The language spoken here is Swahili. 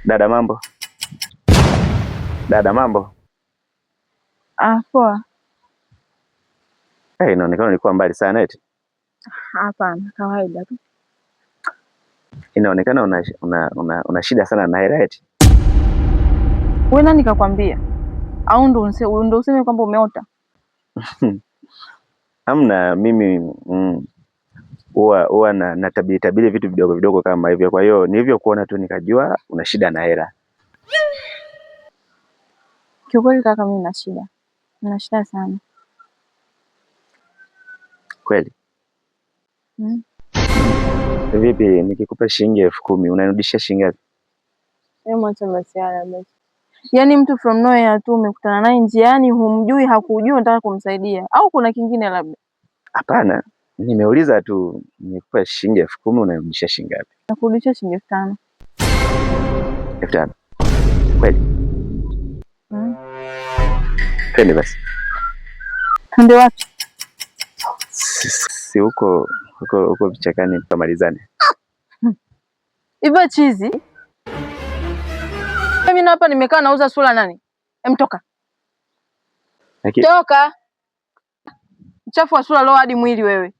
Dada mambo? Dada mambo? Poa. Inaonekana ulikuwa mbali sana eti. Hapana, kawaida tu. Inaonekana una shida sana na hela eti. Wewe nani kakwambia? Au ndo useme kwamba umeota? Hamna, mimi huwa na tabiri vitu vidogo vidogo kama hivyo. Kwa hiyo nilivyokuona tu nikajua una shida na hela. Kiukweli kaka, mimi nina shida sana. Kweli? Vipi nikikupa shilingi 10,000 unanirudishia shilingi ngapi? Mwacha masiara basi. Yaani mtu from nowhere tu umekutana naye njiani, humjui hakujui, unataka kumsaidia au kuna kingine labda? Hapana, nimeuliza tu, nikupa shilingi 10,000 unanirudishia shilingi ngapi? Nakurudishia shilingi 5,000. 5,000? Kweli? Twende basi. Twende wapi? Si huko vichakani tukamalizane. Hivyo chizi. Mimi na hapa nimekaa nauza sura nani? Toka. Toka. Mchafu wa sura leo hadi mwili wewe.